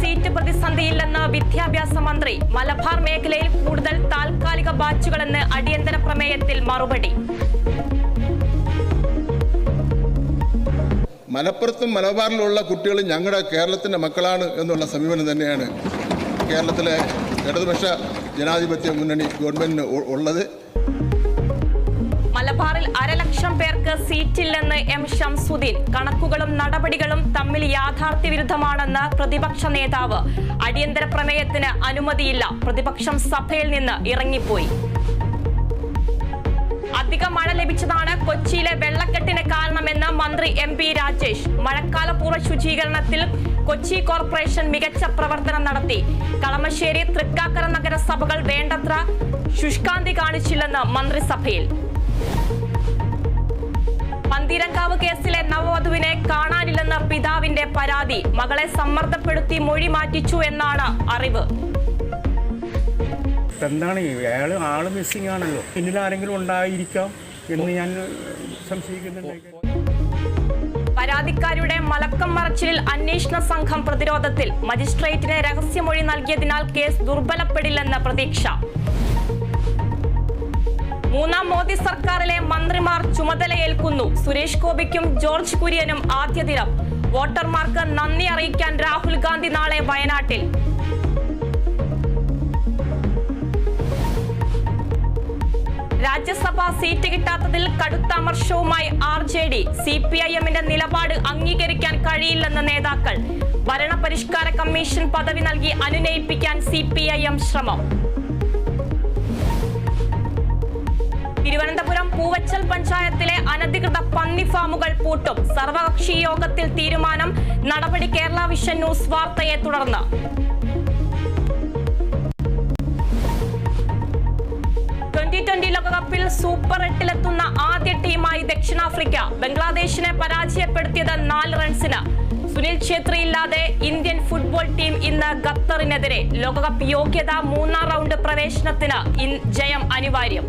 Seat പ്രതിസന്ധിയില്ലെന്ന് വിദ്യാഭ്യാസ മന്ത്രി. മലബാർ മേഖലയിൽ കൂടുതൽ താൽക്കാലിക ബാച്ചുകളെന്ന് അടിയന്തര പ്രമേയത്തിൽ മറുപടി. മലപ്പുറത്തും മലബാറിലുള്ള കുട്ടികൾ ഞങ്ങളുടെ കേരളത്തിൻ്റെ മക്കളാണ് എന്നുള്ള സമീപനം തന്നെയാണ് കേരളത്തിലെ ഇടതുപക്ഷ ജനാധിപത്യ മുന്നണി ഗവൺമെന്റിന് ഉള്ളത്. മലബാറിൽ 1,00,000 പേർക്ക് സീറ്റില്ലെന്ന് എം ഷംസുദ്ദീൻ. കണക്കുകളും നടപടികളും തമ്മിൽ യാഥാർത്ഥ്യ വിരുദ്ധമാണെന്ന് പ്രതിപക്ഷ നേതാവ്. അടിയന്തര പ്രമേയത്തിന് അനുമതിയില്ല. പ്രതിപക്ഷം സഭയിൽ നിന്ന് ഇറങ്ങിപ്പോയി. അധിക മഴ ലഭിച്ചതാണ് കൊച്ചിയിലെ വെള്ളക്കെട്ടിന് കാരണമെന്ന് മന്ത്രി MP രാജേഷ്. മഴക്കാലപൂർവ്വ ശുചീകരണത്തിൽ കൊച്ചി കോർപ്പറേഷൻ മികച്ച പ്രവർത്തനം നടത്തി. കളമശ്ശേരി, തൃക്കാക്കര നഗരസഭകൾ വേണ്ടത്ര ശുഷ്കാന്തി കാണിച്ചില്ലെന്ന് മന്ത്രിസഭയിൽ. പന്തീരങ്കാവ് കേസിലെ നവവധുവിനെ കാണാനില്ലെന്ന് പിതാവിന്റെ പരാതി. മകളെ സമ്മർദ്ദപ്പെടുത്തി മൊഴി മാറ്റിച്ചു എന്നാണ് അറിവ്. എന്താണ് ആള് മിസ്സിംഗ് ആണല്ലോ, പിന്നിൽ ആരെങ്കിലും ഉണ്ടായിരിക്കാം എന്ന് ഞാൻ സംശയിക്കുന്നുണ്ട്. പരാതിക്കാരുടെ മലക്കം മറച്ചിലിൽ അന്വേഷണ സംഘം പ്രതിരോധത്തിൽ. മജിസ്ട്രേറ്റിന് രഹസ്യമൊഴി നൽകിയതിനാൽ കേസ് ദുർബലപ്പെടില്ലെന്ന് പ്രതീക്ഷ. മൂന്നാം മോദി സർക്കാരിലെ മന്ത്രിമാർ ചുമതലയേൽക്കുന്നു. സുരേഷ് ഗോപിക്കും ജോർജ് കുര്യനും ആദ്യ ദിനം. വോട്ടർമാർക്ക് നന്ദി അറിയിക്കാൻ രാഹുൽ ഗാന്ധി നാളെ വയനാട്ടിൽ. രാജ്യസഭാ സീറ്റ് കിട്ടാത്തതിൽ കടുത്ത അമർഷവുമായി RJD. CPIM-ന്റെ നിലപാട് അംഗീകരിക്കാൻ കഴിയില്ലെന്ന് നേതാക്കൾ. ഭരണപരിഷ്കാര കമ്മീഷൻ പദവി നൽകി അനുനയിപ്പിക്കാൻ CPIM ശ്രമം. തിരുവനന്തപുരം പൂവച്ചൽ പഞ്ചായത്തിലെ അനധികൃത പന്നി ഫാമുകൾ പൂട്ടും. സർവകക്ഷി യോഗത്തിൽ തീരുമാനം. നടപടി കേരള വിഷൻ ന്യൂസ് വാർത്തയെ തുടർന്ന്. T20 ലോകകപ്പിൽ സൂപ്പർ 8-ലെത്തുന്ന ആദ്യ ടീമായി ദക്ഷിണാഫ്രിക്ക. ബംഗ്ലാദേശിനെ പരാജയപ്പെടുത്തിയത് 4 റൺസിന്. സുനിൽ ഛേത്രി ഇല്ലാതെ ഇന്ത്യൻ ഫുട്ബോൾ ടീം ഇന്ന് ഖത്തറിനെതിരെ. ലോകകപ്പ് യോഗ്യത 3-ാം റൗണ്ട് പ്രവേശനത്തിന് ജയം അനിവാര്യം.